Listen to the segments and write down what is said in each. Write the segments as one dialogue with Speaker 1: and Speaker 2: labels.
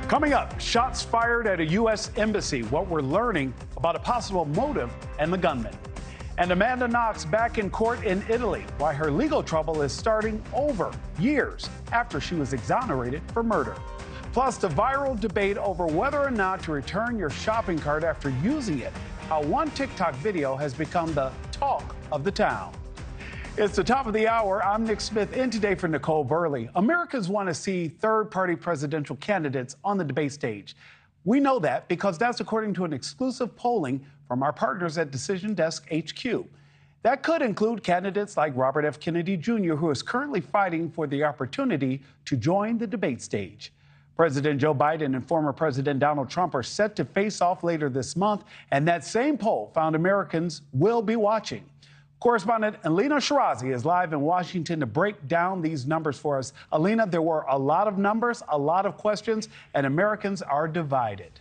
Speaker 1: Coming up, shots fired at a U.S. embassy, what we're learning about a possible motive and the gunman. And Amanda Knox back in court in Italy, why her legal trouble is starting over years after she was exonerated for murder. Plus, the viral debate over whether or not to return your shopping cart after using it, how one TikTok video has become the talk of the town. It's the top of the hour. I'm Nick Smith, in today for Nichole Berlie. Americans want to see third-party presidential candidates on the debate stage. We know that because that's according to an exclusive polling from our partners at Decision Desk HQ. That could include candidates like Robert F. Kennedy Jr., who is currently fighting for the opportunity to join the debate stage. President Joe Biden and former President Donald Trump are set to face off later this month, and that same poll found Americans will be watching. Correspondent Alina Shirazi is live in Washington to break down these numbers for us. Alina, there were a lot of numbers, a lot of questions, and Americans are divided.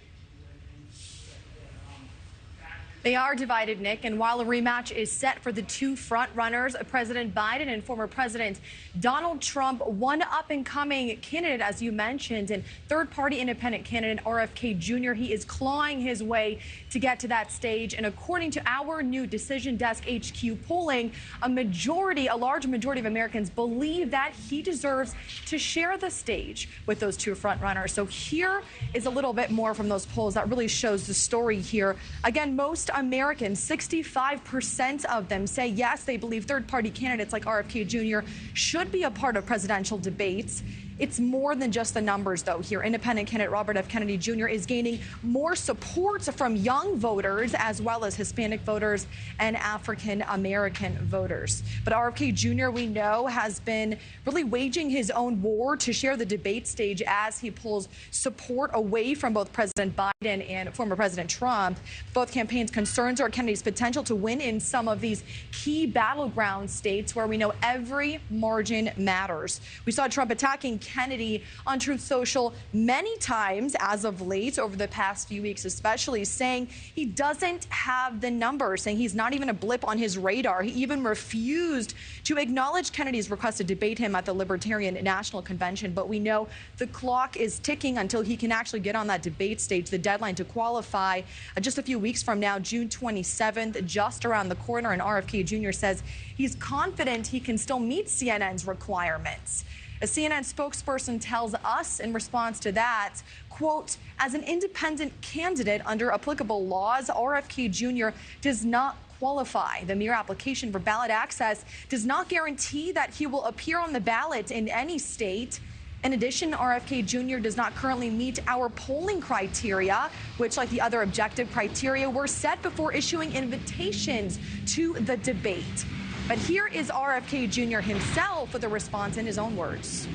Speaker 2: They are divided, Nick, and while a rematch is set for the two front-runners, President Biden and former President Donald Trump, one up-and-coming candidate, as you mentioned, and third-party independent candidate RFK Jr., he is clawing his way to get to that stage. And according to our new Decision Desk HQ polling, a large majority of Americans believe that he deserves to share the stage with those two front-runners. So here is a little bit more from those polls that really shows the story here. Again, most Americans, 65% of them say yes, they believe third-party candidates like RFK Jr. should be a part of presidential debates. It's more than just the numbers, though. Here, independent candidate Robert F. Kennedy Jr. is gaining more support from young voters as well as Hispanic voters and African-American voters. But RFK Jr., we know, has been really waging his own war to share the debate stage as he pulls support away from both President Biden and former President Trump. Both campaigns' concerns are Kennedy's potential to win in some of these key battleground states where we know every margin matters. We saw Trump attacking Kennedy on Truth Social many times as of late over the past few weeks, especially saying he doesn't have the numbers, saying he's not even a blip on his radar. He even refused to acknowledge Kennedy's request to debate him at the Libertarian National Convention. But we know the clock is ticking until he can actually get on that debate stage. The deadline to qualify just a few weeks from now, June 27th, just around the corner. And RFK Jr. says he's confident he can still meet CNN's requirements. A CNN spokesperson tells us in response to that, quote, as an independent candidate under applicable laws, RFK Jr. does not qualify. The mere application for ballot access does not guarantee that he will appear on the ballot in any state. In addition, RFK Jr. does not currently meet our polling criteria, which, like the other objective criteria, were set before issuing invitations to the debate. But here is RFK Jr. himself with a response in his own words.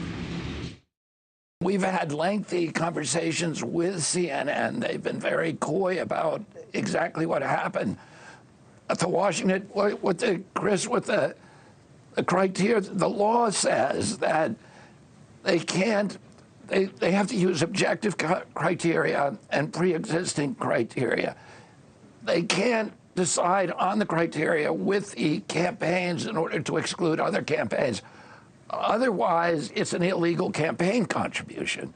Speaker 3: We've had lengthy conversations with CNN. They've been very coy about exactly what happened at the Washington, with the criteria. The law says that they can't, they have to use objective criteria and pre-existing criteria. They can't decide on the criteria with the campaigns in order to exclude other campaigns. Otherwise, it's an illegal campaign contribution.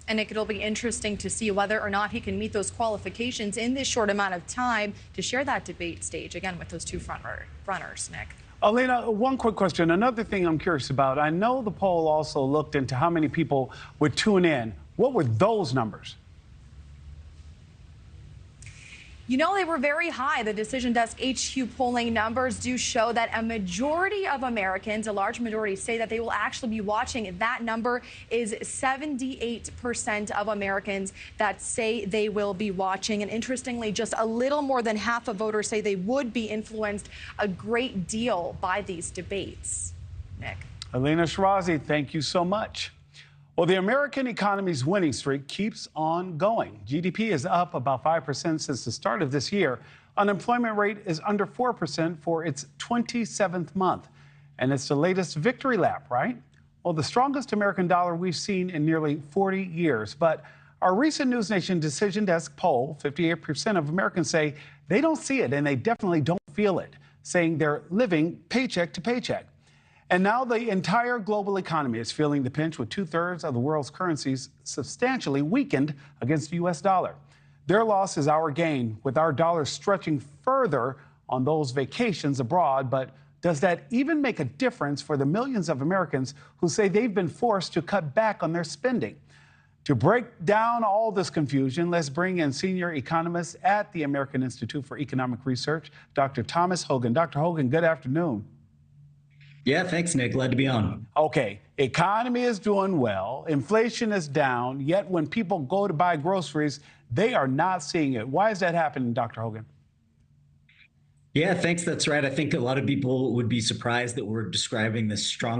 Speaker 2: And it'll be interesting to see whether or not he can meet those qualifications in this short amount of time to share that debate stage, again, with those two runners, Nick.
Speaker 1: Alina, one quick question. Another thing I'm curious about. I know the poll also looked into how many people would tune in. What were those numbers?
Speaker 2: You know, they were very high. The Decision Desk HQ polling numbers do show that a majority of Americans, a large majority, say that they will actually be watching. That number is 78% of Americans that say they will be watching. And interestingly, just a little more than half of voters say they would be influenced a great deal by these debates. Nick.
Speaker 1: Alina Shirazi, thank you so much. Well, the American economy's winning streak keeps on going. GDP is up about 5% since the start of this year. Unemployment rate is under 4% for its 27th month. And it's the latest victory lap, right? Well, the strongest American dollar we've seen in nearly 40 years. But our recent NewsNation Decision Desk poll, 58% of Americans say they don't see it and they definitely don't feel it, saying they're living paycheck to paycheck. And now the entire global economy is feeling the pinch with 2/3 of the world's currencies substantially weakened against the U.S. dollar. Their loss is our gain, with our dollar stretching further on those vacations abroad. But does that even make a difference for the millions of Americans who say they've been forced to cut back on their spending? To break down all this confusion, let's bring in senior economist at the American Institute for Economic Research, Dr. Thomas Hogan. Dr. Hogan, good afternoon.
Speaker 4: Yeah, thanks, Nick. Glad to be on.
Speaker 1: Okay, economy is doing well, inflation is down, yet when people go to buy groceries, they are not seeing it. Why is that happening, Dr. Hogan?
Speaker 4: Yeah, thanks. That's right. I think a lot of people would be surprised that we're describing this strong